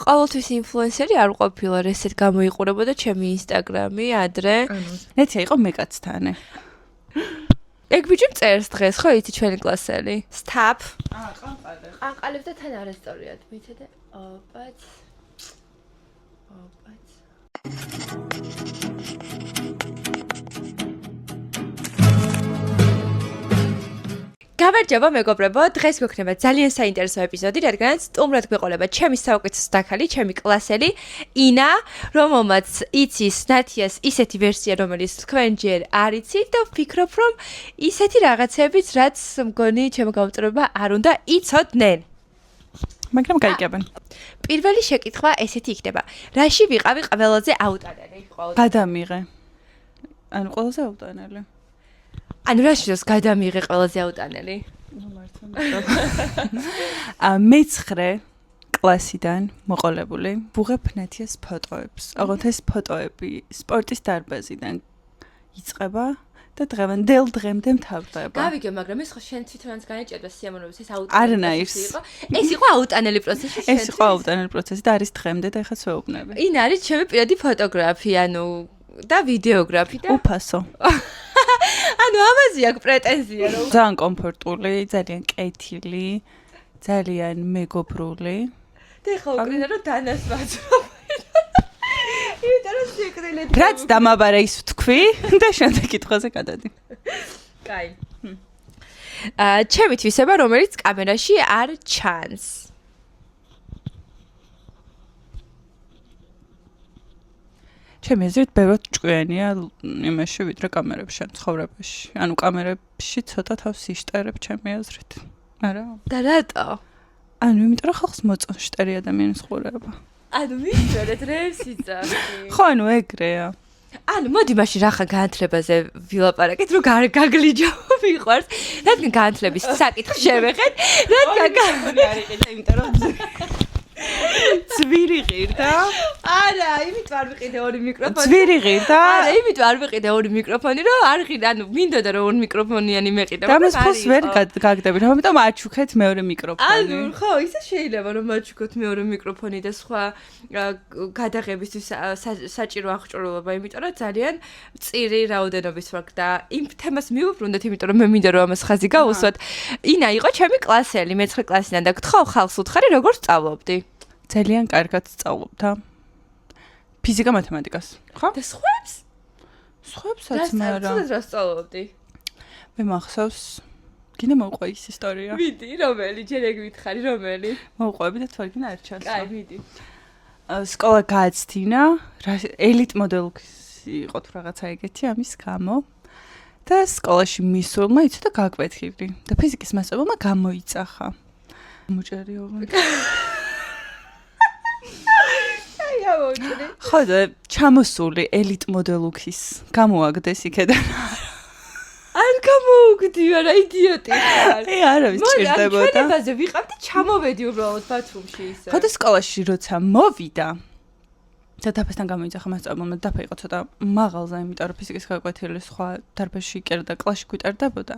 ყოველთვის ინფლუენსერი არ ყოფილა, ესეთ გამოიყურებოდა ჩემი ინსტაგრამი ადრე. ნეთია იყო მეკაცთანე. ეგ ბიჭი წერს დღეს, ხო იცი ჩვენი კლასელი? Stop. ყანყალებს. ყანყალებს და თან არასწორიად. მიცადე. ოპაც. გამარჯობა მეგობრებო, დღეს გვექნება ძალიან საინტერესო ეპიზოდი, რადგანაც სტუმრად გვეყოლება ჩემი საუკეთესო დაქალი, ჩემი კლასელი ინა, რომელმაც იცის ნათიას ისეთი ვერსია, რომელიც თქვენ ჯერ არ იცით და ვფიქრობ, რომ ისეთი რაღაცებიც, რაც მგონი ჩემო გამომწვევებმა არ უნდა იცოდნენ. მაგრამ გაიგებენ. პირველი შეკითხვა ესეთი იქნება. რაში ვიყავი ყველაზე აუტანელი? გადამიღე. ანუ ყველაზე აუტანელი. ანუ რაშიც გადამიღე ყველაზე აუტანელი? მე-9 კლასიდან მოყოლებული ვუღებ ნათიას ფოტოებს. ოღონდ ეს ფოტოები სპორტის დარბაზიდან იწყება და დღემდე მთავრდება. გავიგე, მაგრამ ეს ხო შენ თვითონაც განეჭერდა სიამოვნებას ეს აუტანელი. არანაირს. ეს იყო აუტანელი პროცესი შენ. ეს იყო აუტანელი პროცესი და არის დღემდე და ეხლა ვეუბნები. ინა არის ჩემი პირადი ფოტოგრაფი, ანუ და ვიდეოგრაფი და უფასო. ანუ ამაზე აქვს პრეტენზია რომ ძალიან კომფორტული, ძალიან კეთილი, ძალიან მეგობრული. და ხო უკრინა რომ დანასვაძრობ. იმიტომ რომ სიკრილეთ რაც დამაბარა ის ვთქვი და შემდეგ კითხვაზე გადადი. კაი. ჩემი თვისება რომელიც კამერაში არ ჩანს. ჩემი აზრით ბევრად ჭკვიანია იმაში ვიდრე კამერებში ცხოვრებაში. ანუ კამერებში ცოტა თავს იშტერებ ჩემი აზრით. არა? და რატო? ანუ იმიტომ რომ ხალხს მოწონშტერი ადამიანის ყურება. ანუ მისვერეთ რევსიცავი. ხო, ანუ ეგრეა. ანუ მოდი მაშინ რახან განათლებაზე ვილაპარაკეთ, რომ გაგლიჯო მიყვარს. რადგან განათლების საკითხი შევეხეთ, რადგან არ იყიდა, იმიტომ რომ ძვირი ღირდა. არა, იმიტომ არ ვიყიდე ორი მიკროფონი. ძვირი ღირდა. არა, იმიტომ არ ვიყიდე ორი მიკროფონი, რომ არ ღირდა, ანუ მინდოდა რომ ორი მიკროფონიანი მეყიდა. დამას ფოს ვერ გაგდებით, ამიტომ აჩუქეთ მეორე მიკროფონი. ანუ ხო, ისე შეიძლება რომ აჩუქოთ მეორე მიკროფონი და სხვა გადაღებისთვის საჭირო აღჭურვილობა, იმიტომ რომ ძალიან მწირი რაოდენობის ვართ და იმ თემას მივუბრუნდეთ, იმიტომ რომ მე მინდა რომ ამას ხაზი გავუსვათ. ინა იყო ჩემი კლასელი, მე-9 კლასიდან და გთხოვ ხალხს უთხარი როგორ სწავლობდი? ძალიან კარგად სწავლობდა. ფიზიკა, მათემატიკას. ხო? და სხვებს? სხვებსაც მე არა. რა სწავლობდი? მე მახსოვს, გინდა მოვყვე ის ისტორია. მიდი, რომელი? ჯერ ეგ ვითხარი, რომელი? მოვყვები და თორგინა არ ჩანს. კაი, მიდი. სკოლა გააცდინა, ელიტ მოდელქის იყო თუ რაღაცა ეგეთი ამის გამო. და სკოლაში მისულმა იცოდა გაკვეთილი და ფიზიკის მასწავლებელმა გამოიწახა. მოჭერი ოღონდ. ხო და ჩამოსული ელიტ მოდელუქის გამოაგდეს იქედან. არ გამოუგდი, არა იდიოტი ხარ. არავის ჭირდებოდა. ჩვენებაზე ვიყავდი, ჩამოვედი უბრალოდ ბათუმში ისე. ხო და სკოლაში როცა მოვიდა და დაფასთან გამოიძახა მასწავლებელმა, დაფა იყო ცოტა მაღალზე, იმიტომ რომ ფიზიკის გაკვეთილი სხვა დარბაზში იწერდა, კლასში გვიტერდებოდა.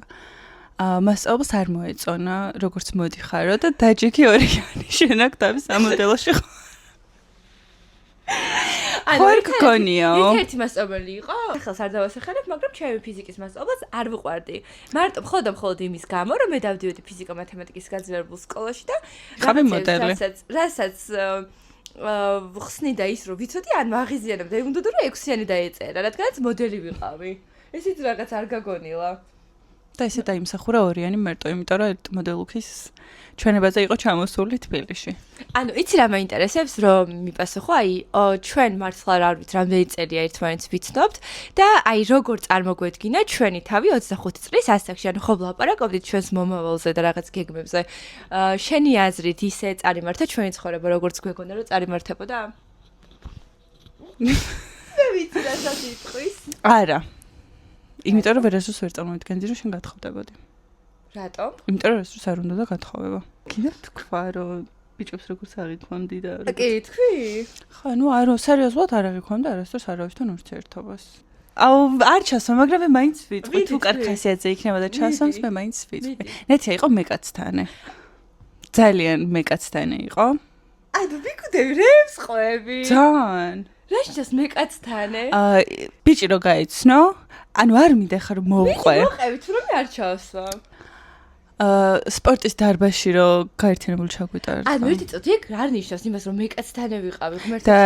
მასწავლებელს არ მოეწონა, როგორც მოდიხარო და დაჯექი ორიანი შენ აქ თავის სამოდელოში ხო. ანუ გქონიაო. ერთ-ერთი მასწავლებელი იყო. ახლა არ დავასახელებ, მაგრამ ჩემი ფიზიკის მასწავლებელს არ ვიყვარდი. მარტო მხოლოდ იმის გამო, რომ მე დავდიოდი ფიზიკა-მათემატიკის გაძლიერებულ სკოლაში და ხავი მოდელი. რასაც ხსნიდა ის, რომ ვიცოდი, ან მაღიზიანებდა, იმდოდა რომ 6-იანი დაეწერა, რადგანაც მოდელი ვიყავი. ესიც რაღაც არ გაგონილა. და ესე დაიმსახურა ორიანი მარტო, იმიტომ რომ ერთ მოდელუქის ჩვენებაზე იყო ჩამოსული თბილისში. ანუ იცი რა მაინტერესებს, რომ მიპასუხო, აი, ჩვენ მართლა არ ვიცი, რამდენი წელია ერთმანეთს ვიცნობთ და აი, როგორ წარმოგვედგინა ჩვენი თავი 25 წლის ასაკში, ანუ ხო ვლაპარაკობდით ჩვენს მომავალზე და რაღაც გეგმებზე. შენი აზრით ისე წარიმართა ჩვენი ცხოვრება, როგორც გვეგონა, რომ წარიმართებოდა? მე ვიცი რა სიტყვის. არა. იმიტომ რომ ვერასდროს ვერ წარმოვიდგენდი რომ შენ გათხოვდებოდი. რატომ? იმიტომ რომ ვერასდროს არ უნდა და გათხოვება. კიდე თქვა რომ ბიჭებს როგორც აღიქვამდი და კი, თქვი? ხო, ნუ არო, სერიოზულად არ აღიქვამდი არასდროს არავისთან ურთიერთობას. აუ, არ ჩასვა, მაგრამ მე მაინც ვიტყვი, თუ კარგხასიათზე იქნება და ჩასვამს, მე მაინც ვიტყვი. ნეთია იყო მეკაცთანე. ძალიან მეკაცთანე იყო. ანუ ვიკუდები რევს ყვები. ძალიან. რა შეიძლება მეკაცთანე? ბიჭი რო გაიცნო, ანუ არ მინდა ხარ მოვყვე. მოყევი თუ რომ არ ჩავსვა. სპორტის დარბაზში რო გაერთიანებული ჩაგვიტარდა. ანუ ერთი წუთი ეგ არ ნიშნავს იმას რომ მეკაცთანე ვიყავი ღმერთს. და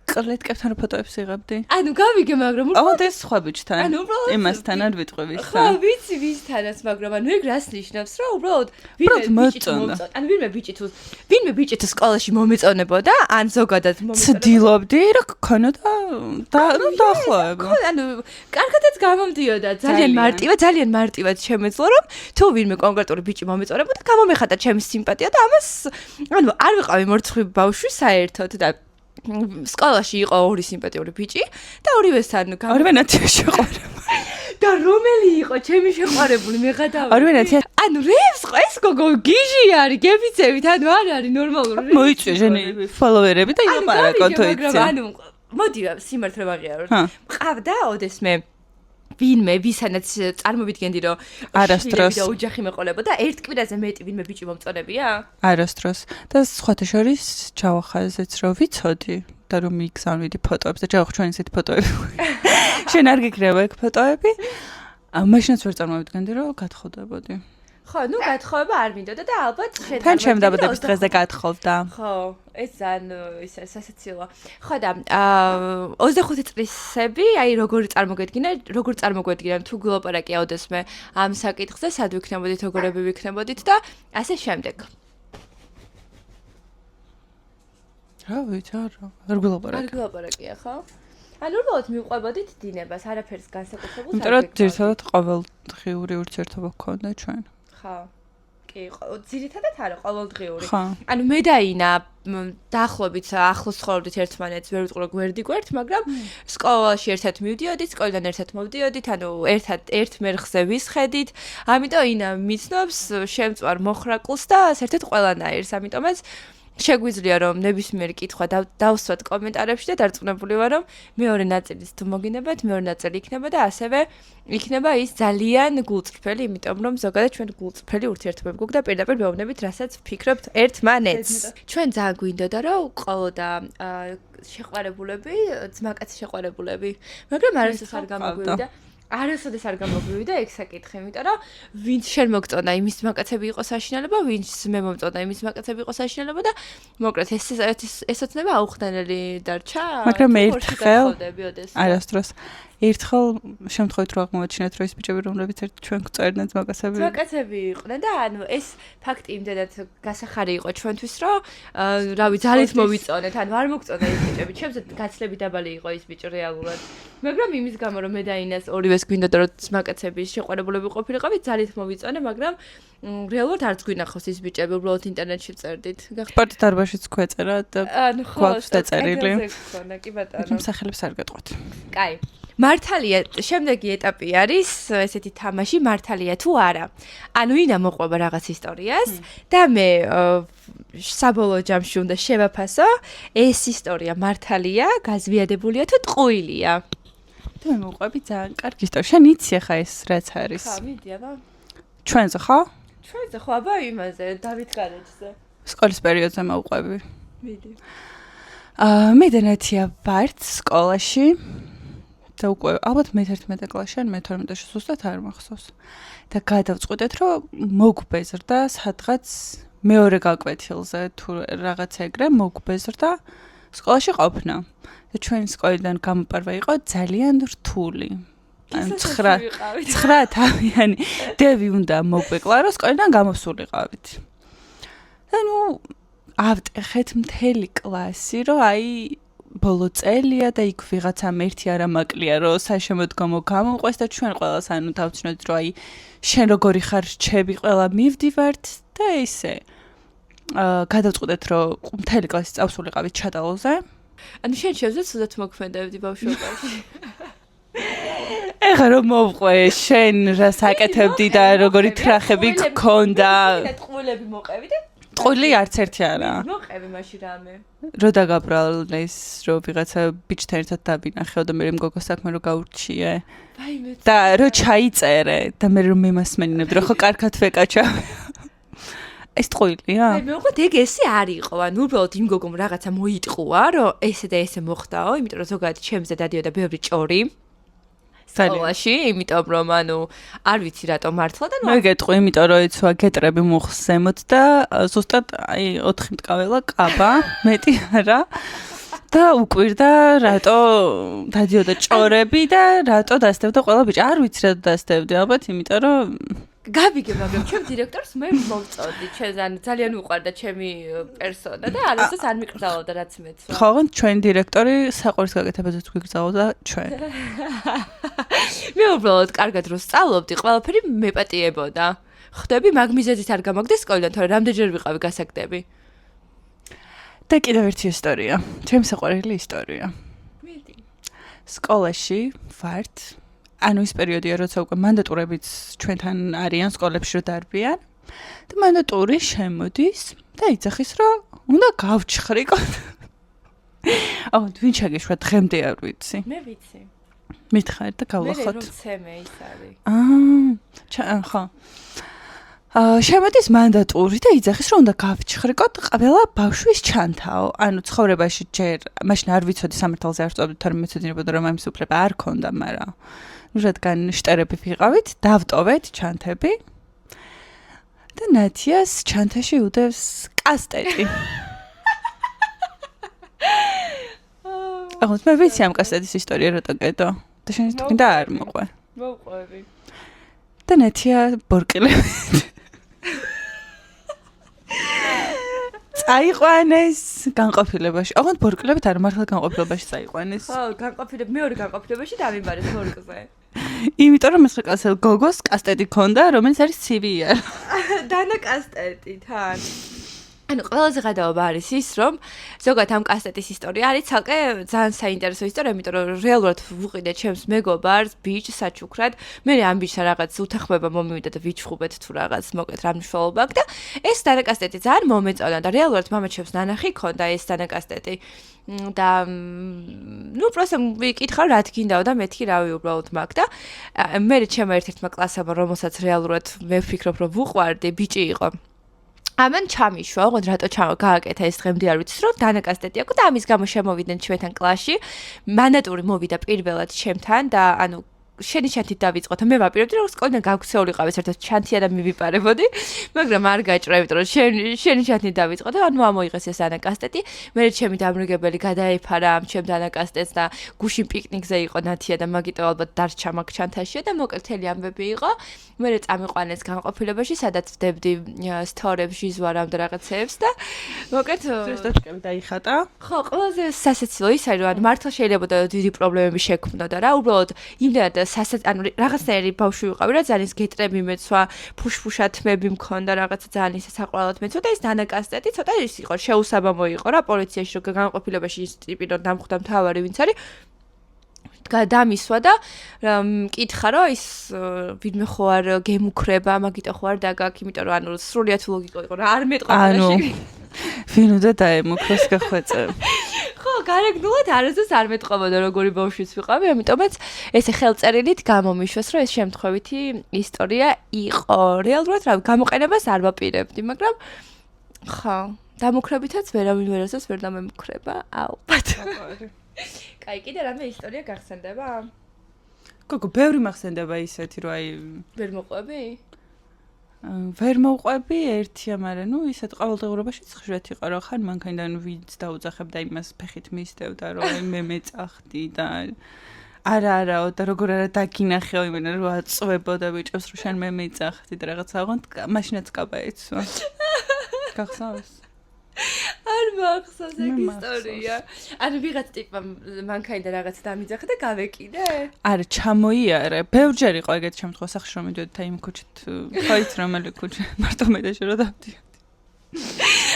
კლეტკებთან ფოტოებს იღებდი. ანუ გავიგე, მაგრამ ოღონდ ეს სხვა ბიჭთან. იმასთან არ ვიტყვი ხო, ვისთან. ვიცი ვისთანაც, მაგრამ ანუ ეგ რას ნიშნავს, რომ უბრალოდ ვინმე ბიჭი თუ სკოლაში მომეწონებოდა, ან ზოგადად მომეწონებოდა. ცდილობდი რა გქონოდა და დაახლოება. ხო, ანუ კარგადაც გამომდიოდა, ძალიან მარტივად შემეძლო, რომ თუ ვინმე კონკრეტული ბიჭი მომეწონებოდა, გამომეხატა ჩემი სიმპათია და ამას ანუ არ ვიყავი მორცხვი ბავშვი საერთოდ და სკოლაში იყო ორი სიმპათიური ბიჭი და ორივესთან ორივე ნაცია შეყვარება. და რომელი იყო ჩემი შეყვარებული მე გადავ. ორივე ნაცია ანუ რევს ყო ეს გოგო გიჟი არის, გეფიცებით, ანუ არ არის ნორმალური. მოიწვია ჟენი ფოლოვერები და ილაპარაკო თუ იცი. ანუ მოდი სიმართლე ვაღიაროთ. მყავდა ოდესმე ვინმე ვისანაც წარმოვიდგენდი რომ არასდროს და ოჯახი მეყოლებოდა ერთ კვირაზე მეტი ვინმე ბიჭი მომწონებია? არასდროს და სხვათა შორის ჩავახაზეც რომ ვიცოდი და რომ მიგზავნიდი ფოტოებს და ჩავახ ჩვენ ისეთი ფოტოები. შენ არ გიქნება ეგ ფოტოები? მაშინაც ვერ წარმოვიდგენდი რომ გათხოვდებოდი. ხო, ნუ გათხოვება არ მინდოდა და ალბათ თან ჩემ დაბადების დღეზე გათხოვდა. ხო, ეს ძალიან ისე სასაცილოა. ხო და 25 წლისები, აი როგორ წარმოგვედგინა თუ გულაპარაკია ოდესმე ამ საკითხზე, სად ვიქნებოდით, როგორები ვიქნებოდით და ასე შემდეგ. რა ვიცი, არ გულაპარაკია. არ გულაპარაკია, ხო? ანუ უბრალოდ მივყვებოდით დინებას, არაფერს განსაკუთრებულს არ იმიტომ რომ ძირითადად ყოველდღიური ურთიერთობა გქონდა ჩვენ. ხო. კი, ძირითადად არა, ყოველდღიური. ხო. ანუ მე და ინა დაახლოებით ახლოს ცხოვრობდით ერთმანეთს, ვერ ვიტყვი გვერდი გვერდ, მაგრამ სკოლაში ერთად მივდიოდით, სკოლიდან ერთად მოვდიოდით, ანუ ერთ მერხზე ვისხედით. ამიტომ ინა მიცნობს შემწვარ მოხრაკულს და საერთოდ ყველანაირს, ამიტომაც შეგვიძლია რომ ნებისმიერი კითხვა დავსვათ კომენტარებში და დარწმუნებული ვარ რომ მეორე ნაწილის თუ მოგინებათ, მეორე ნაწილი იქნება და ასევე იქნება ის ძალიან გულწრფელი, იმიტომ რომ ზოგადად ჩვენ გულწრფელი ურთიერთობები გვაქვს და პირდაპირ ვეუბნებით, რასაც ვფიქრობთ ერთმანეთს. ჩვენ ძალიან გვინდოდა რომ ყოლოდა შეყვარებულები, ძმაკაცი შეყვარებულები, მაგრამ არასოდეს არ გამოგვივიდა. არასოდეს არ გამოგვივიდა ეგ საკითხი, იმიტომ რომ ვინც შენ მოგწონა იმის მაკაცები იყო საშინელება, ვინც მე მომწონა იმის მაკაცები იყო საშინელება და მოკლედ ეს ოცნება აუხდანელი დარჩა. მაგრამ მე არასდროს ერთხელ შემთხვევით რო აღმოაჩინეთ რომ ის ბიჭები რომლებიც ჩვენ გვწერდნენ მაკაცები იყვნენ და ანუ ეს ფაქტი იმდენად გასახარი იყო ჩვენთვის რომ რავი ძალით მოვიწონეთ, ანუ არ მოგწონა ის ბიჭები, ჩემს გაცლები დაბალი იყო ის ბიჭი რეალურად. მაგრამ იმის გამო რომ მე და ინას ორივეს გვინდოდა რომ მაკაცების შეყვარებულები ყოფილიყავით, ძალით მოვიწონე, მაგრამ რეალურად არც გვინახავს ის ბიჭები, უბრალოდ ინტერნეტში წერდით. სპორტის დარბაზშიც გვეწერა და გვაქვს დაწერილი. კი ბატონო. სახელებს არ გეტყვით. კაი. მართალია, შემდეგი ეტაპი არის ესეთი თამაში, მართალია თუ არა. ანუ ინა მოყვება რაღაც ისტორიას და მე საბოლოო ჯამში უნდა შევაფასო, ეს ისტორია მართალია, გაზვიადებულია თუ ტყუილია. და მე მოყვები ძალიან კარგი ისტორია. შენ იცი ახლა ეს რაც არის? ხა, მიდი აბა. ჩვენზე ხო? ჩვენზე ხო, აბა იმაზე, დავით გარეჯზე. სკოლის პერიოდზე მოყვები. მიდი. მე და ნათია ვართ სკოლაში. და უკვე ალბათ მე-11 კლასში ან მე-12-ში ზუსტად არ მახსოვს. და გადავწყვიტეთ, რომ მოგვბეზრდა სადღაც მეორე გაკვეთილზე თუ რაღაც ეგრე მოგვბეზრდა სკოლაში ყოფნა. და ჩვენ სკოლიდან გამოპარვა იყო ძალიან რთული. ან 9 თავიანი დევი უნდა მოგვეკლა, რომ სკოლიდან გამოსულიყავით. და ნუ ავტეხეთ მთელი კლასი, რომ აი ბოლო წელია და იქ ვიღაცამ ერთი არა მაკლია რომ საშემოდგომო გამოყვეს და ჩვენ ყველას ანუ დავწნოთ რომ აი შენ როგორი ხარ რჩები ყველა მივდივართ და ისე გადავწყვეტეთ რომ მთელი კლასი წავსულიყავით ჩატალოზე. ანუ შენ შევძეთ სულაც მოქმედებდი ბავშვობაში. ეხლა რომ მოვყვე შენ რას აკეთებდი და როგორი თრახები გქონდა. ტყუილები მოყევი და ტყუილი არც ერთი არა. მოყევი მაშინ რამე. რო დაგაბრალეს რომ ვიღაცა ბიჭთან ერთად დაბინახეო და მე მგოგო საქმე რო გაურჩიე. ვაიმე. და რო ჩაიწერე და მე რომ მემასმენინებდი რომ ხო კარგად ვეკაჩავ. ეს ტყუილია? მე მეგონი ეგ ესე არ იყო, ანუ უბრალოდ იმ გოგომ რაღაცა მოიტყუა, რომ ესე და ესე მოხდაო, იმიტომ რომ ზოგადად ჩემზე დადიოდა ბევრი ჭორი. სკოლაში, იმიტომ რომ ანუ არ ვიცი რატომ მართლა და მე გეტყვი, იმიტომ რომ იცვა გეტრები მუხს ზემოთ და ზუსტად აი 4 მტკაველა კაბა, მეტი არა. და უკვირდა რატო დადიოდა ჭორები და რატო დასდევდა ყველა ბიჭი. არ ვიცი რატო დასდევდი, ალბათ იმიტომ რომ გავიგე, მაგრამ ჩემ დირექტორს მე მოვწოდი, ჩემს ძალიან უყვარდა ჩემი პერსონა და არასდროს არ მიკრძალავდა რაც მეცვა. ხო, ჩვენ დირექტორი საყვარლის გაკეთებაზეც გვიგრძელოდა ჩვენ. მე უბრალოდ კარგად რო სწავლობდი, ყველაფერი მეპატიებოდა. ხდები, მაგ მიზეზით არ გამაგდეს სკოლიდან, თორე რამდენჯერ ვიყავი გასაგდები. და კიდევ ერთი ისტორია, ჩემი საყვარელი ისტორია. მეტი. სკოლაში ვართ. ანუ ის პერიოდია, როცა უკვე მანდატურებიც ჩვენთან არიან სკოლებში რო დარბიან. და მანდატური შემოდის და იძახის, რომ უნდა გავჩხრიკოთ. აუ, ვინ ჩაგეშვა დღემდე არ ვიცი. მე ვიცი. მითხარ და გავлахოთ. მე რომ ცემე ის არის. ხო. შემოდის მანდატური და იძახის, რომ უნდა გავჩხრიკოთ ყველა ბავშვის ჩანთაო. ანუ ცხოვრებაში ჯერ მაშინ არ ვიცოდი სამართალზე არ ვწვავდი, თორემ მეცოდინებოდა რომ ამის უფლება არ ქონდა, მაგრამ რადგან შტერები ვიყავით, დავტოვეთ ჩანთები. და ნათიას ჩანთაში უდევს კასტეტი. აღარ მე ვიცი ამ კასტეტის ისტორია რატო გეტო. და შენ თქინდა არ მოყვე. მოყვები. და ნათია ბორკილებით წაიყვანეს განყოფილებაში. ოღონდ ბორკილებით არ მართლა განყოფილებაში წაიყვანეს. ხო, განყოფილებ მეორე განყოფილებაში დავიმარეს ბორკზე. იმიტომ რომ ეს ყასელ გოგოს კასტეტი ქონდა, რომელიც არის CV-ია. დანა კასტეტი თან. ანუ ყველაზე გადაობა არის ის, რომ ზოგადად ამ კასტეტის ისტორია არის ცალკე ძალიან საინტერესო ისტორია, იმიტომ რომ რეალურად ვუყიდე ჩემს მეგობარს, ბიჭს საჩუქრად, მე ამ ბიჭს რაღაც უთანხმება მომივიდა და ვიჩხუბეთ თუ რაღაც მოკეთ რა მნიშვნელობა აქვს და ეს დანა კასტეტი ძალიან მომეწონა და რეალურად მამაჩემს ნანახი ქონდა ეს დანა კასტეტი. და ნუ პროსტა ვიკითხავ რა თქინდაო და მეთქი რავი უბრალოდ მაგ და მე ჩემო ერთ-ერთმა კლასებმა რომელსაც რეალურად მე ვფიქრობ რომ ვუყვარდი ბიჭი იყო ამან ჩამიშვა, ოღონდ რატო გააკეთა ეს დღემდე არ ვიცი, რომ დანა კასტეტი აქვს და ამის გამო შემოვიდნენ ჩვენთან კლასში. მანდატური მოვიდა პირველად ჩემთან და ანუ შენი ჩანთით დავიწყოთ. მე ვაპირებდი რომ სკოლიდან გავქცეულიყავ ერთად ჩანთია და მივიპარებოდი, მაგრამ არ გაჭრა, იმიტომ რომ შენი ჩანთით დავიწყოთ და ანუ ამოიღეს ეს დანა კასტეტი. მე ჩემი დამრიგებელი გადაეფარა ამ ჩემ დანა კასტეტს და გუშინ პიკნიკზე იყო ნათია და მაგიტო ალბათ დარჩა მაგ ჩანთაშია და მოკლდელი ამბები იყო. მე წამიყვანეს განყოფილებაში, სადაც ვდებდი სტორებს, ჟიზვარამ და რაღაცეებს და მოკლედ რესტაჩკები დაიხატა. ხო, ყველაზე სასაცილო ის არის, რომ მართლა შეიძლება და დიდი პრობლემები შექმნოდა რა, უბრალოდ იმდენად ანუ რაღაცნაირი ბავშვი ვიყავი რა, ძალიან გეტრები მეცვა, ფუშფუშათმები მქონდა, რაღაცა ძალიან ისე საყვარლად მეცვა და ეს დანა კასტეტი ცოტა ის იყო, შეუსაბამო იყო რა, პოლიციაში რომ განყოფილებაში ის ტიპი რომ დამხვდა მთავარი ვინც არის გადამისვა და მკითხა რომ ის ვინმე ხო არ გემუქრება, მაგიტო ხო არ დაგაქ, იმიტომ რომ ანუ სრულიად ლოგიკო იყო რა, არ მეტყობა ანუ ვინ უნდა დაემუქროს გახვეწე. ხო, გარეგნულად არასდროს არ მეტყობოდა როგორი ბავშვიც ვიყავი, ამიტომაც ესე ხელწერილით გამომიშვეს, რომ ეს შემთხვევითი ისტორია იყო. რეალურად რა გამოყენებას არ ვაპირებდი, მაგრამ ხო, დამუქრებითაც ვერავინ ვერასდროს ვერ დამემუქრება. ალბათ. კაი, კიდე რამე ისტორია გახსენდება? გოგო, ბევრი მახსენდება ისეთი, რომ აი ვერ მოყვები? ვერ მოვყვები ერთია, მაგრამ ნუ ისეთ ყოველდღიურობაშიც ხშირად იყო, რომ ხან მანქანიდან ვინც დაუძახებდა იმას ფეხით მისდევდა, რომ აი მე მეწახდი და არაო და როგორ არა დაგინახეო იმენა რომ აწვებოდა ბიჭებს რომ შენ მე მეწახდი და რაღაცა აღონდ მაშინაც კაბა ეცვა. გახსოვს? არ მახსოვს ეგ ისტორია. ანუ ვიღაც ტიპმა მანქანიდან რაღაც დამიძახა და გავეკიდე? არა, ჩამოიარე. ბევრჯერ იყო ეგეთი შემთხვევა სახში რომ მიდიოდი იმ ქუჩით. ხო იცი რომელი ქუჩა? მარტო მეტაში რომ დავდიოდი.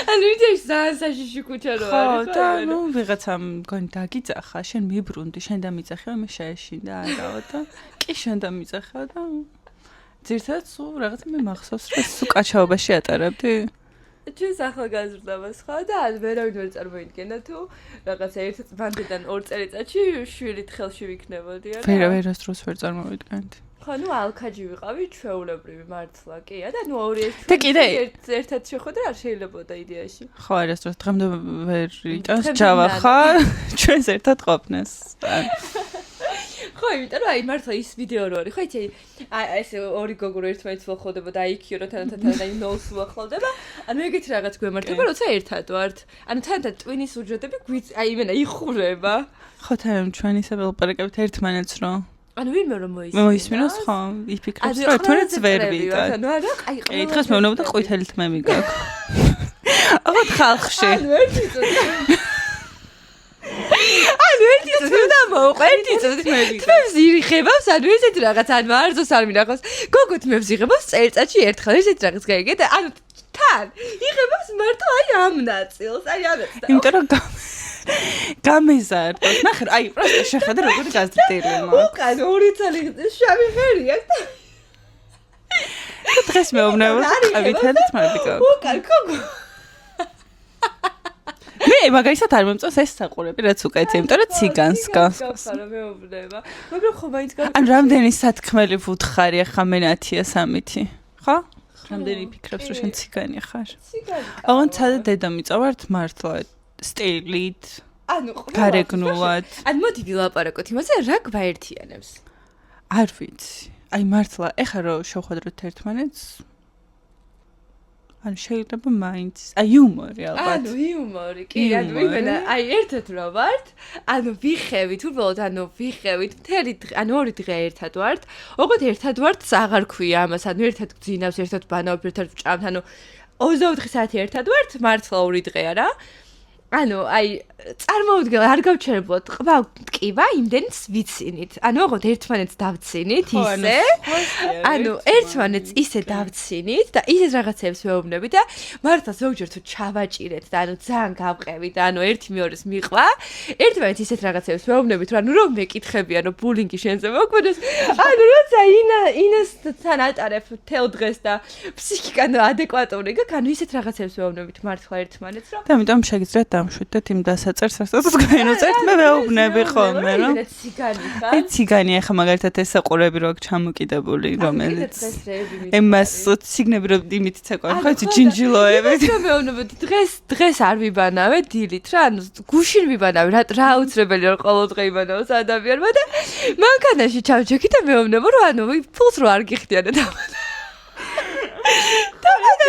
ანუ ვიცი ძალიან საშიში ქუჩა რო არის. ხო, და ნუ ვიღაცამ მგონი დაგიძახა, შენ მიბრუნდი, შენ დამიძახე, მე შეეშინდა არაო და კი შენ დამიძახა და ძირთად სულ რაღაცა მე მახსოვს რომ სულ კაჩაობაში ატარებდი. ჩვენს ახალგაზრდობას ხო და ვერავინ ვერ წარმოიდგენდა თუ რაღაცა ერთ წლიდან ორ წელიწადში შვილით ხელში ვიქნებოდი არა? ვერასდროს ვერ წარმოვიდგენდი. ხო, ნუ ალქაჯი ვიყავი, ჩვეულებრივი მართლა, კი, და ნუ ორი და კიდე ერთად შეხვედრა არ შეიძლებოდა იდეაში. ხო, არასდროს დღემდე ვერ იტანს ჯავა ხარ, ჩვენს ერთად ყოფნეს. ხო, იმიტომ რომ აი მართლა ის ვიდეო რო არის, ხო იცი, აი ეს ორი გოგო რო ერთმანეთს ველხავდება და აიქიო რო თანათან აი ნოლს ველხავდება, ანუ ეგეთი რაღაც გვემართება, როცა ერთად ვართ. ანუ თანათან ტვინის უჯრედები აი იმენა იხურება. ხო, თან ჩვენ ისე ველაპარაკებთ ერთმანეთს რო ანუ ვინმე რომ მოისმინოს, ხო, იფიქრებს რომ ერთმანეთს ვერ ვიტან. ანუ არა, აი კი, დღეს მეუბნება ყვითელი თმები გაქვს. აღარ ხალხში. ანუ ერთი წუთი. ანუ ერთი წუთი და მოყვერდი წუთი. თმებს ირიხებავს, ანუ ესეთი რაღაც ანუ არზოს არ მინახავს. გოგო თმებს იღებავს წელიწადში ერთხელ ესეთი რაღაც გაიგე და ანუ თან იღებავს მარტო აი ამ ნაწილს, აი ამას. იმიტომ რომ გამეზარდოს. ნახე, აი, პროსტა შეხედე როგორი გაზრდილი მაქვს. უკან ორი წელი შავი ღერი აქვს. დღეს მეუბნება ყვითელი თმები გაქვს. უკან გოგო. მე მაგალითად არ მომწონს ეს საყურები, რაც უკეთ, იმიტომ რომ ციგანს გავს. გახარა მეუბნება. მაგრამ ხო მაინც გავს. ან რამდენი სათქმელი ვუთხარი ახლა მე 10-3, ხო? რამდენი ფიქრობს რომ შენ ციგანი ხარ? ციგანი. აღარ ცადა დედამიწავართ მართლა სტილით. ანუ გარეგნულად. ან მოდი ვილაპარაკოთ იმაზე, რა გვაერთიანებს. არ ვიცი. აი მართლა ეხლა რომ შევხვედროთ ერთმანეთს ანუ შეიძლება მაინც აი იუმორი ალბათ. ანუ იუმორი, კი, ანუ იმენა, აი ერთად რა ვართ, ანუ ვიხევით, უბრალოდ ანუ ვიხევით, მთელი დღე, ანუ ორი დღე ერთად ვართ. ოღონდ ერთად ვართ, აღარ ქვია ამას, ანუ ერთად გძინავს, ერთად ბანავთ, ერთად ვჭამთ, ანუ 24 საათი ერთად ვართ, მართლა ორი დღეა რა. ანუ აი წარმოვიდგინე არ გავჩერებულად ყვა ტკივა იმდენს ვიცინით. ანუ ოღონდ ერთმანეთს დავცინით ისე. ანუ ერთმანეთს ისე დავცინით და ისე რაღაცებს ვეუბნები და მართლა ზოგჯერ თუ ჩავაჭირეთ და ანუ ძალიან გავყევი და ანუ ერთი მეორეს მიყვა. ერთმანეთს ისეთ რაღაცებს ვეუბნებით რომ ანუ რომ მეკითხებიან რომ ბულინგი შენზე მოქმედებს. ანუ როცა ინასთან ატარებ თელ დღეს და ფსიქიკა ადეკვატური გაქვს, ანუ ისეთ რაღაცებს ვეუბნებით მართლა ერთმანეთს რომ და ამიტომ შეგიძლიათ დამშვიდეთ იმ დასაწერს, რასაც გვენოწერთ, მე ვეუბნები ხოლმე, რომ ციგანი ხარ. აი ციგანი ახლა მაგალითად ეს საყურები რო აქ ჩამოკიდებული, რომელიც ემას ციგნები რო იმით ცეკვენ, ხო იცი ჯინჯილოებით. მეუბნებოდი დღეს არ ვიბანავე დილით რა, ანუ გუშინ ვიბანავე, რა აუცილებელია რომ ყოველ დღე იბანავოს ადამიანმა და მანქანაში ჩავჯექი და მეუბნება რომ ანუ ფულს რო არ გიხდიანე და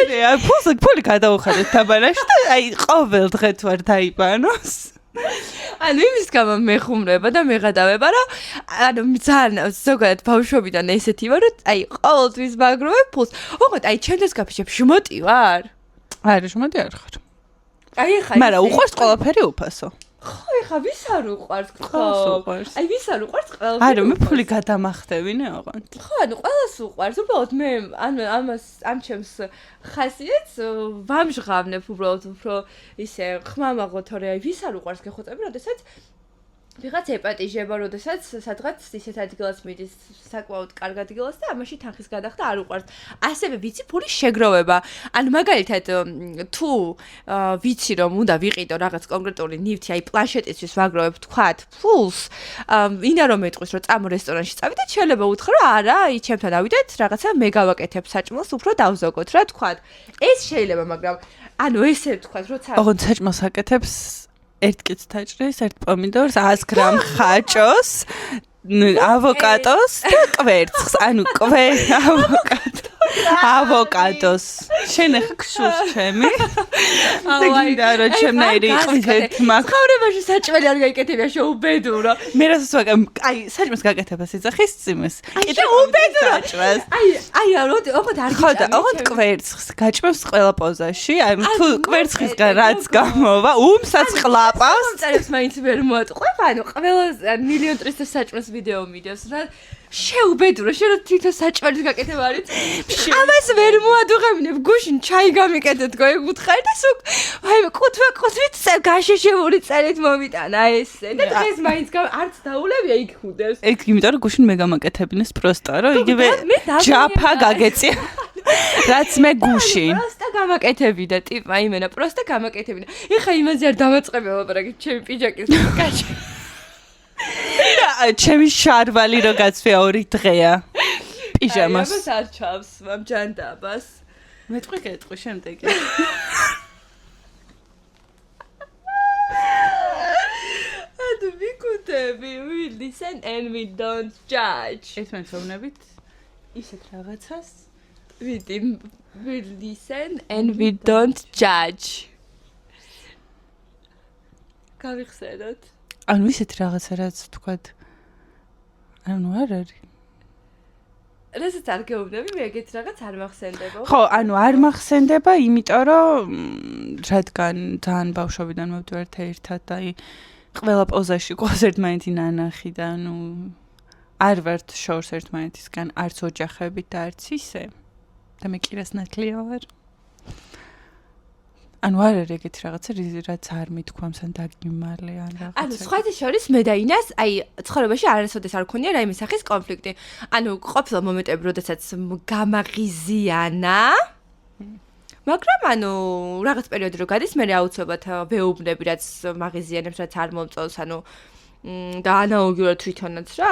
და ფული გადაუხადეთ თაბანაში და აი ყოველ დღე თუ არ დაიბანოს. ანუ იმის გამო მეხუმრება და მეღადავება რომ ანუ ძალიან ზოგადად ბავშვობიდან ესეთი ვარ რომ აი ყოველთვის მაგროვებ ფულს. ოღონდ აი ჩემთვის გაფიჩებ შმოტი ვარ? არა, შმოტი არ ხარ. აი ხა მაგრამ უყვარს ყველაფერი უფასო. ხო, ეხა ვის არ უყვარს? ყველას უყვარს. აი ვის არ უყვარს ყველაფერი? არა, მე ფული გადამახტევინე ოღონდ. ხო, ანუ ყველას უყვარს. უბრალოდ მე ანუ ამას ამ ჩემს ხასიათს ვამჟღავნებ უბრალოდ უფრო ისე ხმამაღლა თორე აი ვის არ უყვარს გეხოწები, როდესაც ვიღაც ეპატიჟება, როდესაც სადღაც ისეთ ადგილას მიდის, საკმაოდ კარგ ადგილას და ამაში თანხის გადახდა არ უყვარს. ასევე ვიცი ფულის შეგროვება. ანუ მაგალითად თუ ვიცი რომ უნდა ვიყიდო რაღაც კონკრეტული ნივთი, აი პლანშეტისთვის ვაგროვებ თქვათ ფულს, ინა რომ მეტყვის რომ წამო რესტორანში წავიდეთ, შეიძლება უთხრა რომ არა, აი ჩემთან ავიდეთ, რაღაცა მე გავაკეთებ საჭმელს, უფრო დავზოგოთ რა თქვათ. ეს შეიძლება, მაგრამ ანუ ესე თქვათ, როცა ოღონდ საჭმელს აკეთებს ერთ კიცთა ჭრის, ერთ პომიდორს, 100 გრამ ხაჭოს, ავოკადოს და კვერცხს, ანუ ავოკადოს. შენ ახ ქშულს ჩემი. აუაი, რომ ჩემნაირი იყვის ერთმა. ცხოვრებაში საჭმელი არ გაიკეთებია შეუბედურო. მე რასაც ვაკეთებ, აი, საჭმელს გაკეთებას იძახის წიმეს. კიდე უბედურო. აი, ოღონდ არ ხო და ოღონდ კვერცხს გაჭმევს ყველა პოზაში. აი, თუ კვერცხისგან რაც გამოვა, უმსაც ყლაპავს. წერებს მაინც ვერ მოატყვევ, ანუ ყველა მილიონ ტრისტეს საჭმლის ვიდეო მიდევს რა. შეუბედურო, შენ რომ თვითონ საჭმელის გაკეთება არის. ამას ვერ მოადუღებინებ, გუშინ ჩაი გამიკეთეთ გოი უთხარი და სულ აი ყუთვით გაშეშებული წერით მომიტანა ესე. და დღეს მაინც არც დაულევია იქ ხუდებს. ეგ იმიტომ რომ გუშინ მე გამაკეთებინეს პროსტა, რომ იგივე ჯაფა გაგეწია. რაც მე გუშინ. პროსტა გამაკეთებინა, ტიპა იმენა, პროსტა გამაკეთებინა. ეხა იმაზე არ დამაწყებია ლაპარაკი, ჩემი პიჯაკის გაჭი. ჩემი შარვალი რო გაცვია 2 დღეა. პიჟამას. ამას არ ჩავს, მამჯანდაბას. მეტყვი გეტყვი შემდეგი. ანუ ვიკუთები, we listen and we don't judge. ერთმანეთს ვეუბნებით ისეთ რაღაცას. We listen and we don't judge. გავიხსენოთ. ანუ ისეთ რაღაცა რაც თქვათ ანუ არ არის. რასაც არ გეუბნები, მე ეგეთ რაღაც არ მახსენდება. ხო, ანუ არ მახსენდება, იმიტომ რომ რადგან ძალიან ბავშვობიდან მოვდივართ ერთად და აი ყველა პოზაში ყავს ერთმანეთი ნანახი და ანუ არ ვართ შორს ერთმანეთისგან არც ოჯახებით და არც ისე. და მე კირას ნათლია ვარ. ანუ არ არის ეგეთი რაღაცა, რაც არ მithქვამს ან დაგიმალე ან რაღაცა. ანუ სხვათა შორის მე და ინას, აი, ცხოვრებაში არასოდეს არ ქონია რაიმე სახის კონფლიქტი. ანუ ყოფილა მომენტები, როდესაც გამაღიზიანა. მაგრამ ანუ რაღაც პერიოდი რო გადის, მე აუცილებლად ვეუბნები, რაც მაღიზიანებს, რაც არ მომწონს, ანუ და ანალოგიურად თვითონაც რა,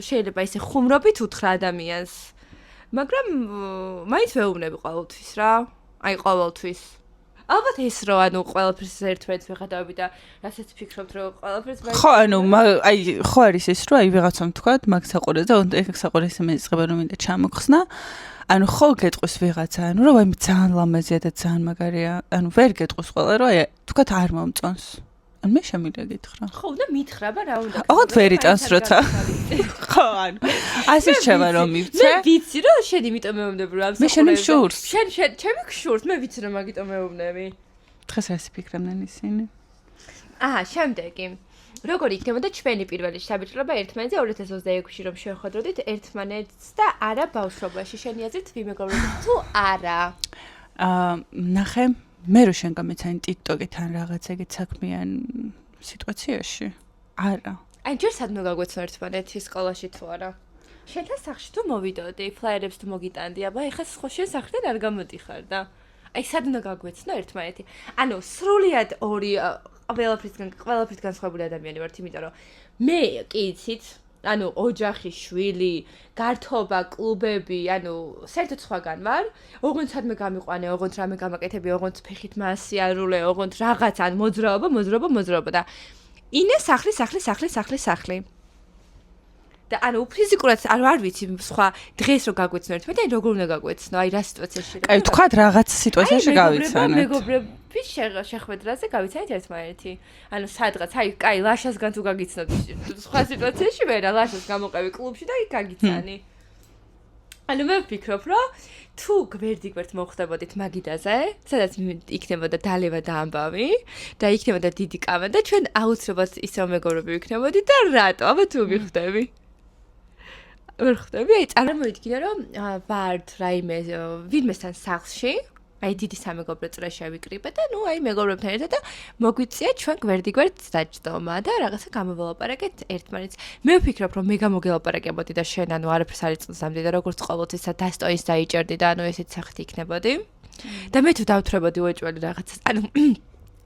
შეიძლება ისე ხუმრობით უთხრა ადამიანს. მაგრამ მაინც ვეუბნები ყოველთვის რა. აი ყოველთვის. ალბათ ის რო ანუ ყველაფერს ერთმანეთს ვეღადავები და რასაც ფიქრობთ რომ ყველაფერს ხო ანუ აი ხო არის ეს რომ აი ვიღაცამ თქვათ მაგ საყურეზე და ეგ საყურე ისე მეწყება რომ მინდა ჩამოხსნა ანუ ხო გეტყვის ვიღაცა ანუ რომ აი ძალიან ლამაზია და ძალიან მაგარია ანუ ვერ გეტყვის ყველა რომ აი თქვათ არ მომწონს ან მე შემიძლია გითხრა ხო უნდა მითხრა რა უნდა ოღონდ ვერ იტანს როცა ხო ანუ ასე შევა რომ მივცე მე ვიცი რომ შენ იმიტომ მეუბნები რომ ამ მე შენი შურს შენ ჩემი შურს მე ვიცი რომ მაგიტომ მეუბნები დღეს ასე ფიქრობდნენ ისინი შემდეგი როგორ იქნებოდა ჩვენი პირველი შთაბეჭდილება ერთმანეთზე 2026-ში რომ შევხვედროდით ერთმანეთს და არა ბავშვობაში შენი აზრით ვიმეგობრებოდით თუ არა ნახე მე რო შენ გამეცანი TikTok-თან რაღაც ეგეთ საქმიან სიტუაციაში არა აი ჯერ სადმე გაგვეცნო ერთმანეთი სკოლაში თუ არა შენთან სახლში თუ მოვიდოდი ფლაიერებს თუ მოგიტანდი აბა ეხლა ხო შენ სახლიდან არ გამოდიხარ და აი სადმე გაგვეცნო ერთმანეთი ანუ სრულიად ორი ყველაფრით განსხვავებული ადამიანი ვართ იმიტომ რომ მე კი იცით ანუ ოჯახი, შვილი, გართობა, კლუბები, ანუ საერთოდ სხვაგან ვარ. ოღონდ სადმე გამიყვანე, ოღონდ რამე გამაკეთები, ოღონდ ფეხით მასიარულე, ოღონდ რაღაც ან მოძრაობა და ინე სახლი. და ანუ ფიზიკურად არ ვიცი სხვა დღეს რო გაგვეცნო ერთმანეთი, აი როგორ უნდა გაგვეცნო, აი რა სიტუაციაში. აი თქვათ რაღაც სიტუაციაში გავიცანეთ. მეგობრები შეხვედრაზე გავიცანეთ ერთმანეთი. ანუ სადღაც, აი, კაი, ლაშასგან თუ გაგიცნოთ სხვა სიტუაციაში ვერა, ლაშას გამოყევი კლუბში და იქ გაგიცანი. ანუ მე ვფიქრობ, რომ თუ გვერდიგვერდ მოხვდებოდით მაგიდაზე, სადაც იქნებოდა დალევა და ამბავი და იქნებოდა დიდი კავა და ჩვენ აუცილებლად ისევ მეგობრები ვიქნებოდით და რატო? აბა თუ ვიხდები? ვერ ხვდები, აი წარმოვიდგინე რომ ვართ რაიმე ვინმესთან სახლში, აი დიდი სამეგობრო წრე შევიკრიბე და ნუ აი მეგობრებთან ერთად და მოგვიწია ჩვენ გვერდიგვერდ დაჯდომა და რაღაცა გამოველაპარაკეთ ერთმანეთს. მე ვფიქრობ რომ მე გამოგელაპარაკებოდი და შენ ანუ არაფერს არ იწლსამდი და როგორც ყოველთვის დასტოინს დაიჭერდი და ანუ ესეც სახით იქნებოდი. და მე თუ დავთრებოდი უეჭველი რაღაცას, ანუ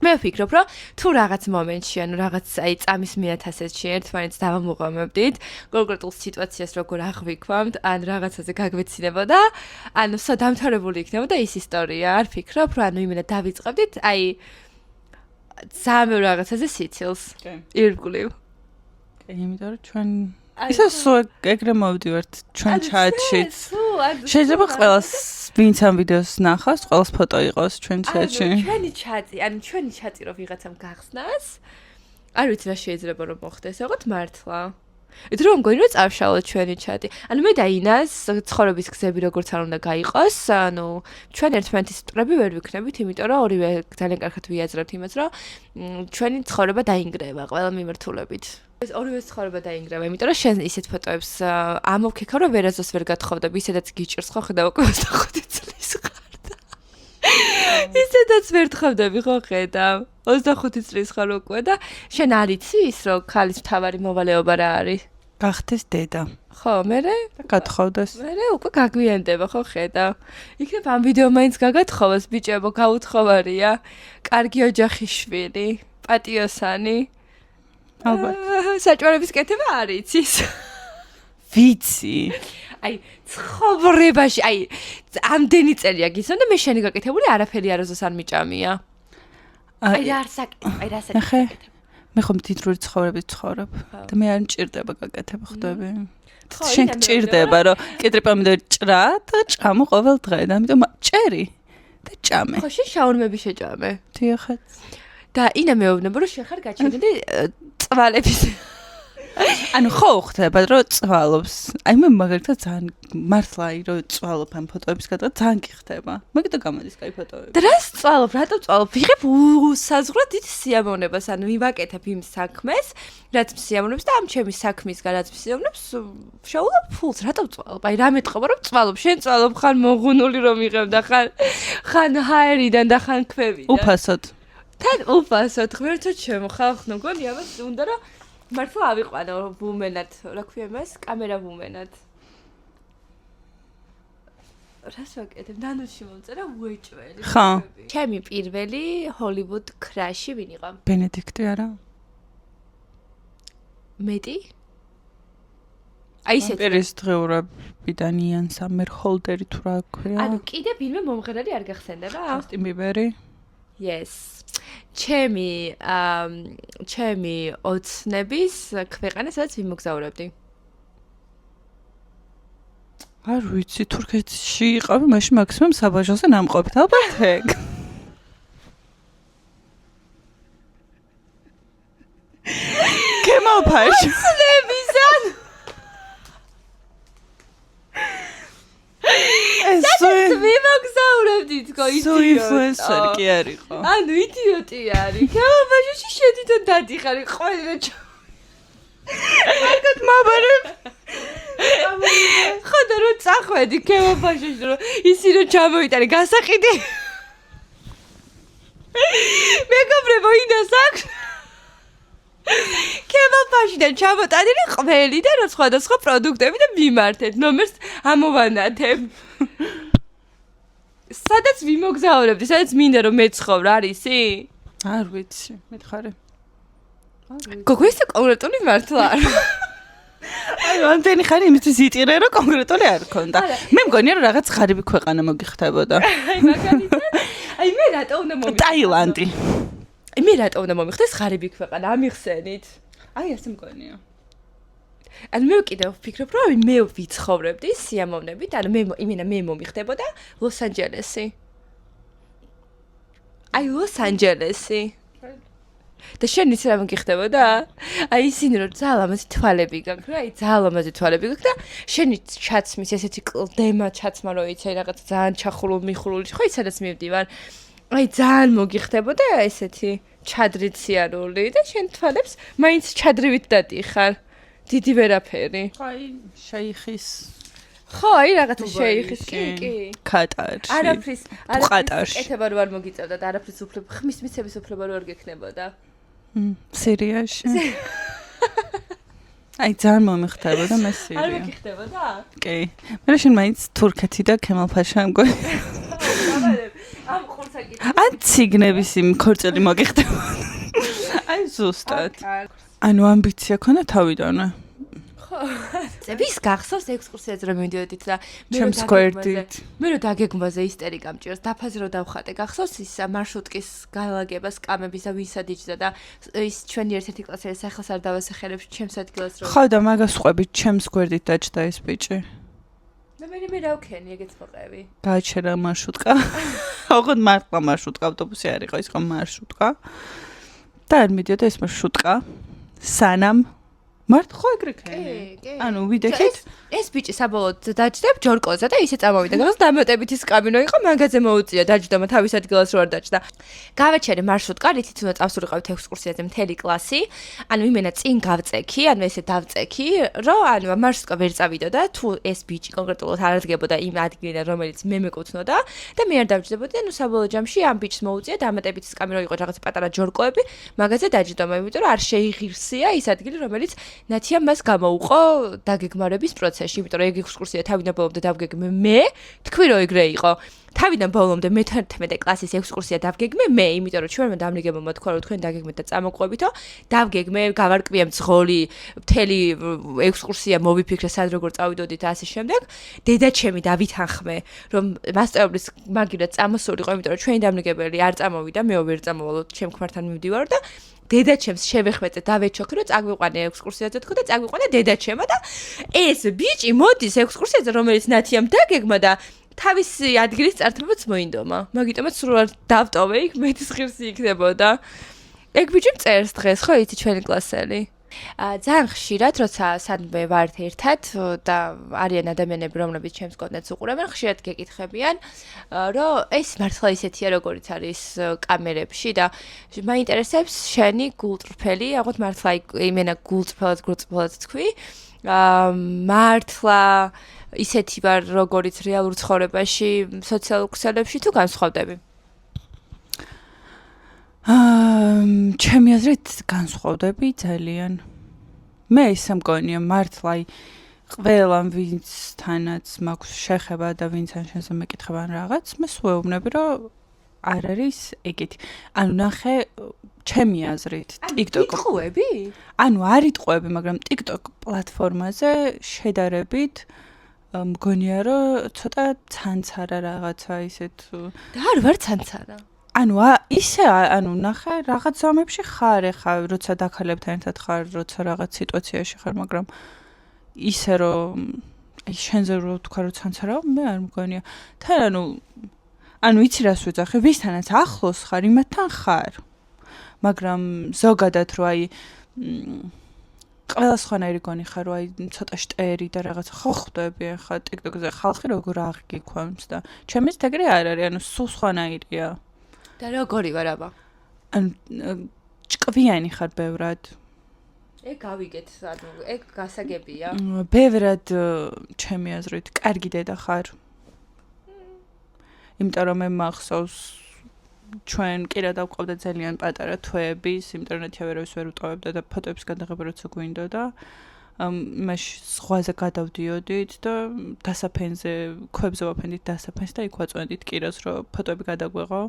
მე ვფიქრობ, რომ თუ რაღაც მომენტში, ანუ რაღაც აი წამის 1000-ში ერთმანეთს დავამოღამებდით, კონკრეტულ სიტუაციას როგორ აღვიქვამთ, ან რაღაცაზე გაგვეცინებოდა, ანუ დამთავრებული იქნებოდა ის ისტორია. არ ფიქრობ, რომ ანუ იმენა დავიწყებდით, აი ძალიან რაღაცაზე სიცილს. ირგვლივ. იმიტომ რომ ჩვენ ისე ეგრე მოვდივართ ჩვენ ჩატშიც. შეიძლება ყველას ვინც ამ ვიდეოს ნახავს, ყველას ფოტო იყოს ჩვენ ჩატში. ჩვენი ჩატი რო ვიღაცამ გახსნას. არ ვიცი რა შეიძლება რომ მოხდეს, ოღონდ მართლა. ითქო რომ მგონი რომ წავშალოთ ჩვენი ჩატი. ანუ მე და ინას ცხოვრების გზები როგორც არ უნდა გაიყოს, ანუ ჩვენ ერთმანეთის მტრები ვერ ვიქნებით, იმიტომ რომ ორივე ძალიან კარგად ვიაზრებთ იმას, რომ ჩვენი ცხოვრება დაინგრევა ყველა მიმართულებით. ეს ორივე ცხოვრება დაინგრევა, იმიტომ რომ შენ ისეთ ფოტოებს ამოვქექავ, რომ ვერაზოს ვერ გათხოვდები, ისედაც გიჭირს ხო ხედავ უკვე 25 წლის ხარ და ისედაც ვერ თხოვდები ხო ხედავ 25 წლის ხარ უკვე და შენ არ იცი ის რომ ქალის მთავარი მოვალეობა რა არის? გახდეს დედა. ხო, მერე გათხოვდეს. მერე უკვე გაგვიანდება ხო ხედავ. იქნებ ამ ვიდეო მაინც გაგათხოვოს ბიჭებო, გაუთხოვარია. კარგი ოჯახის შვილი, პატიოსანი. ალბათ. საჭმელების კეთება არ იცის. ვიცი. აი ცხოვრებაში, აი ამდენი წელია გიცნო და მე შენი გაკეთებული არაფერი არასდროს არ მიჭამია. აი რა საკეთებ. მე ხომ დიდრული ცხოვრებით ცხოვრობ და მე არ მჭირდება გაკეთება ხვდები. შენ გჭირდება რომ კედრი პომიდორი ჭრა და ჭამო ყოველ დღე და ამიტომ ჭერი და ჭამე. ხო შენ შაურმები შეჭამე. დიახაც. და ინა მეუბნება რომ შენ ხარ გაჩენილი წვალების ანუ ხო ხდება რომ წვალობს. აი მე მაგალითად ძალიან მართლა აი რომ წვალობ ამ ფოტოების გადაგა ძალიან კი ხდება. მაგიტო გამოდის კაი ფოტოები. და რას წვალობ, რატო წვალობ? ვიღებ საზღვრად დიდ სიამოვნებას, ანუ ვივაკეთებ იმ საქმეს, რაც მსიამოვნებს და ამ ჩემი საქმისგან რაც მსიამოვნებს, შევულებ ფულს, რატო წვალობ? აი რა მეტყობა რომ წვალობ, შენ წვალობ ხან მოღუნული რომ იღებ და ხან ჰაერიდან და ხან ქვევიდან. უფასოდ. თან უფასოდ, ღმერთო ჩემო, ხალხო, მგონია მას უნდა რომ მართლა ავიყვანო ვუმენად, რა ქვია მას? კამერა ვუმენად. რას ვაკეთებ? ნანუში მომწერა უეჭველი. ხო. ჩემი პირველი ჰოლივუდ კრაში ვინ იყო? ბენედიქტი არა? მეტი? აი ესეთ. პერის დღეურებიდან იან სამერ ჰოლდერი თუ რა ქვია? ანუ კიდე ვინმე მომღერალი არ გახსენდება? ჯასტინ ბიბერი? Yes. ჩემი ოცნების ქვეყანა სადაც ვიმოგზაურებდი. არ ვიცი, თურქეთში იყავი, მაშინ მაქსიმუმ საბაჟოზე ნამყოფით, ალბათ ეგ. კემალ ფაშა. ოცნებისან ვიმოგზაურებდი თქო ისო ინფლუენსერი კი არისო. ანუ იდიოტი არის. კამბაჟში შედითო დადიხარი ყველა მაგათ მაბარებ. ხოდა რომ წახვედი კამბაჟში რომ ისი რომ ჩამოიტანე გასაყიდი. მეგობრებო ინას აქვს. კამბაჟიდან ჩამოტანილი ყველი და რა სხვადასხვა პროდუქტები და მიმართეთ. ნომერს ამოვანათებ. სადაც ვიმოგზაურებდი, სადაც მინდა რომ მეცხოვრ არისი? არ ვიცი, მითხარი. გოგო ეს კონკრეტული მართლა არ. აი, ამდენი ხანი იმისთვის იტირე, რომ კონკრეტული არ ქონდა. მე მგონია რომ რაღაც ღარიბი ქვეყანა მოგიხდებოდა. აი, მაგალითად, აი მე რატო უნდა მომიხდე? ტაილანდი. აი მე რატო უნდა მომიხდეს ღარიბი ქვეყანა? ამიხსენით. აი, ასე მგონია. ანუ მე კიდევ ვფიქრობ, რომ მე ვიცხოვრებდი სიამოვნებით, ანუ მე მომიხდებოდა ლოს-ანჯელესი. აი ლოს-ანჯელესი. და შენ იცი რა მოგიხდებოდა? აი ისინი რომ ძალიან ლამაზი თვალები გაქვს, რა, აი ძალიან ლამაზი თვალები გაქვს და შენი ჩაცმის ესეთი კლდემა ჩაცმა რო იცი, აი რაღაც ძალიან ჩახულული, ხო იცი სადაც მივდივარ. აი ძალიან მოგიხდებოდა ესეთი ჩადრიციანული და შენ თვალებს მაინც ჩადრივით დადიხარ. დიდი ვერაფერი. აი, შეიხის. ხო, აი რაღაცა შეიხის, კი. კატარში. არაფრის ყატარში. ეკეთება რო არ მოგიწევდა და არაფრის უფლება, ხმის მიცემის უფლება რო არ გექნებოდა. სირიაში. აი, ძალიან მომიხდებოდა მე არ სირია. მოგიხდებოდა? კი. მე შენ მაინც თურქეთი და კემალ ფაშა მგონი. ამ ხურსაკი. ან ციგნების იმ ქორწილი მოგიხდებოდა. აი, ზუსტად. ანუ ამბიცია ქონდა თავიდანვე. ვის გახსოვს ექსკურსიაზე რომ მივიდოდით და ჩემს გვერდით. მე რო დაგეგმვაზე ისტერიკა მჭირს, დაფაზე რო დავხატე, გახსოვს ის მარშრუტკის გალაგება, სკამების და ვისადიჭდა და ის ჩვენი ერთ-ერთი კლასელი სახელს არ დავასახელებ, ჩემს ადგილას რო. ხო და მაგას ყვებით ჩემს გვერდით დაჭდა ეს ბიჭი. და მე რა ვქენი ეგეც მოყევი. გააჩერა მარშრუტკა. ოღონდ მართლა მარშრუტკა, ავტობუსი არ იყო, ის იყო მარშრუტკა. და არ მიდიოდა ეს მარშრუტკა. სანამ მარტო ხო ეგრე ქენი. ანუ ვიდექით ეს ბიჭი საბოლოოდ დაჭდა ჯორკოზე და ისე წამოვიდა. გახსოვს დამატებითი სკამინო იყო, მაგაზე მოუწია დაჭდამა თავის ადგილას რო არ დაჭდა. გავაჩერე მარშრუტკა, რითიც უნდა წავსულიყავით ექსკურსიაზე მთელი კლასი. ანუ იმენა წინ გავწექი, ანუ ესე დავწექი, რომ ანუ მარშრუტკა ვერ წავიდოდა, თუ ეს ბიჭი კონკრეტულად არ ადგებოდა იმ ადგილიდან, რომელიც მე მეკუთვნოდა და მე არ დავჭდებოდი, ანუ საბოლოო ჯამში ამ ბიჭს მოუწია დამატებითი სკამინო იყო რაღაც პატარა ჯორკოები, მაგაზე დაჭდამა, იმიტომ რომ არ შეიღირსია ის ადგილი, რომელიც ნათიამ მას გამოუყო დაგეგმარების პროცესში, იმიტომ რომ ეგ ექსკურსია თავიდან ბოლომდე დავგეგმე მე, თქვი რომ ეგრე იყო. თავიდან ბოლომდე მე-11 კლასის ექსკურსია დავგეგმე მე, იმიტომ რომ ჩვენმა დამრიგებელმა თქვა რომ თქვენ დაგეგმეთ და წამოყვებითო, დავგეგმე, გავარკვიე მძღოლი, მთელი ექსკურსია მოვიფიქრე სად როგორ წავიდოდით და ასე შემდეგ. დედაჩემი დავითანხმე, რომ მასწავლებლის მაგივრად წამოსულიყო, იმიტომ რომ ჩვენი დამრიგებელი არ წამოვიდა, მე ვერ წამოვალ, ჩემ ქმართან მივდივარ და დედაჩემს შევეხმეტე დავეჩოქი რომ წაგვიყვანე ექსკურსიაზე თქო და წაგვიყვანე დედაჩემა და ეს ბიჭი მოდის ექსკურსიაზე რომელიც ნათიამ დაგეგმა და თავისი ადგილის წართმევაც მოინდომა. მაგიტომაც სულ არ დავტოვე იქ მეტის ღირსი იქნებოდა. ეგ ბიჭი წერს დღეს, ხო იცი ჩვენი კლასელი? ძალიან ხშირად, როცა სადმე ვართ ერთად და არიან ადამიანები, რომლებიც ჩემს კონტენტს უყურებენ, ხშირად გეკითხებიან, რომ ეს მართლა ისეთია, როგორიც არის კამერებში და მაინტერესებს შენი გულწრფელი, აღოთ მართლა იმენა გულწრფელად თქვი, მართლა ისეთი ვარ, როგორიც რეალურ ცხოვრებაში, სოციალურ ქსელებში თუ განსხვავდები? ჩემი აზრით განსხვავდები ძალიან. მე ისე მგონია მართლა ყველამ ვინცთანაც მაქვს შეხება და ვინც ან შენზე მეკითხება რაღაც, მე ვეუბნები რომ არ არის ეგეთი. ანუ ნახე ჩემი აზრით TikTok იტყუები? ანუ არ იტყუები, მაგრამ TikTok პლატფორმაზე შედარებით მგონია რომ ცოტა ცანცარა რაღაცა ისეთ და არ ვარ ცანცარა. ანუ ისე ანუ ნახე რაღაც ზომებში ხარ ეხა როცა დაქალებთან ერთად ხარ როცა რაღაც სიტუაციაში ხარ მაგრამ ისე რომ შენზე რო თქვა რომ ცანცარა მე არ მგონია თან ანუ იცი რას ვეძახი ვისთანაც ახლოს ხარ იმათთან ხარ მაგრამ ზოგადად რო აი ყველა სხვანაირი გონი ხარ რომ აი ცოტა შტერი და რაღაც ხო ხვდები ახლა TikTok-ზე ხალხი როგორ აღგიქვამს და ჩემიც ეგრე არ არის ანუ სულ სხვანაირია და როგორი ვარ აბა? ანუ ჭკვიანი ხარ ბევრად. ეგ გავიგეთ, ანუ ეგ გასაგებია. ბევრად ჩემი აზრით, კარგი დედა ხარ. იმიტომ რომ მე მახსოვს ჩვენ კირა დავყავდა ძალიან პატარა თვეების, ინტერნეტი ვერავის ვერ უტოვებდა და ფოტოების გადაღება როცა გვინდოდა. მაშ ზღვაზე გადავდიოდით და დასაფენზე, ქვებზე ვაფენდით დასაფენს და იქ ვაწვენდით კირას, რომ ფოტოები გადაგვეღო.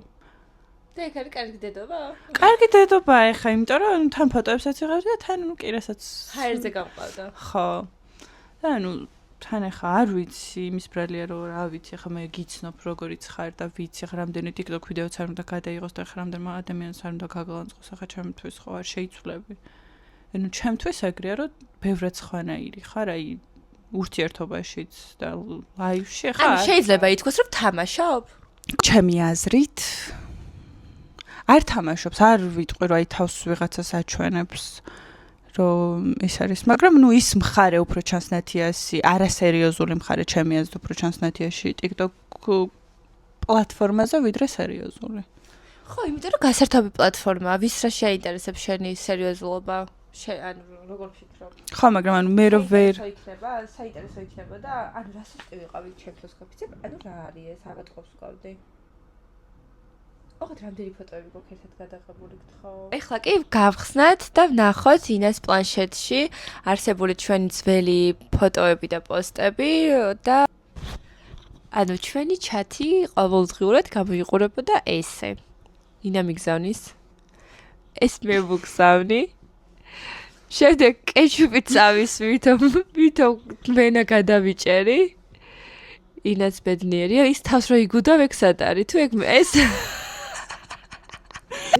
და ეგ არის კარგი დედობა? კარგი დედობა ეხა, იმიტომ რომ თან ფოტოებსაც იღებდი და თან კირასაც ჰაერზე გავყავდა. ხო. და თან ეხა არ ვიცი, იმის ბრალია რომ რა ვიცი, ეხა მე გიცნობ როგორიც ხარ და ვიცი, ეხა რამდენი TikTok ვიდეოც არ უნდა გადაიღოს და ეხა რამდენმა ადამიანს არ უნდა გაგლანწყოს, ეხა ჩემთვის ხო არ შეიცვლები. ანუ ჩემთვის ეგრეა რომ ბევრად სხვანაირი ხარ, აი ურთიერთობაშიც და ლაივში ხარ. ანუ შეიძლება ითქვას რომ თამაშობ? ჩემი აზრით არ თამაშობს, არ ვიტყვი რომ აი თავს ვიღაცას აჩვენებს რომ ის არის, მაგრამ ნუ ის მხარე უფრო ჩანს ნათიასი, არასერიოზული მხარე ჩემი აზრით უფრო ჩანს ნათიაში TikTok პლატფორმაზე ვიდრე სერიოზული. ხო, იმიტომ რომ გასართობი პლატფორმაა, ვის რა შეინტერესებს შენი სერიოზულობა? ანუ როგორ ვფიქრობ? ხო, მაგრამ ანუ მე რო ვერ საინტერესო იქნება და ანუ რას ვიტყვი ვიყავი ჩემთვის გაფიცებ, ანუ რა არის ეს ავატყობს ვყავდი? ოღონდ რამდენი ფოტოები გვაქვს ერთად გადაღებული გთხოვ? ეხლა კი გავხსნათ და ვნახოთ ინას პლანშეტში არსებული ჩვენი ძველი ფოტოები და პოსტები და ანუ ჩვენი ჩათი ყოველდღიურად გამოიყურებოდა ესე. ინა მიგზავნის. ეს მე ვუგზავნი. შემდეგ კეჩუპით წავისვით, ვითომ მენა გადავიჭერი. ინაც ბედნიერია, ის თავს რო იგუდავ ეგ სად არის? თუ ეგ ეს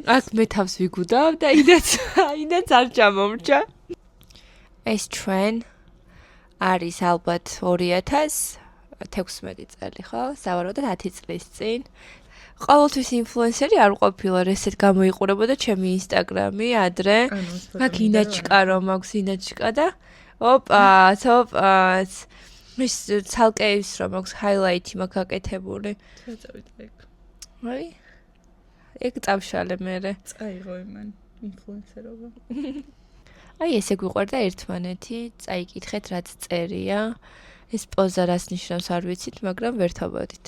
აქ მე თავს ვიგუდავ და ინაც არ ჩამომრჩა. ეს ჩვენ არის ალბათ 2016 წელი, ხო? სავარაუდოდ 10 წლის წინ. ყოველთვის ინფლუენსერი არ ყოფილა, ესეთ გამოიყურებოდა ჩემი ინსტაგრამი ადრე. მაგ ინაჩკა რომ მაქვს ინაჩკა და ოპა, მის ცალკე ის რომ მაქვს ჰაილაითი მაქვს აკეთებული. წავით ეგ. აი ეგ წავშალე მერე. წაიღო იმან ინფლუენსერობა. აი ესე გვიყვარდა ერთმანეთი, წაიკითხეთ რაც წერია. ეს პოზა რას ნიშნავს არ ვიცით, მაგრამ ვერ თავადით.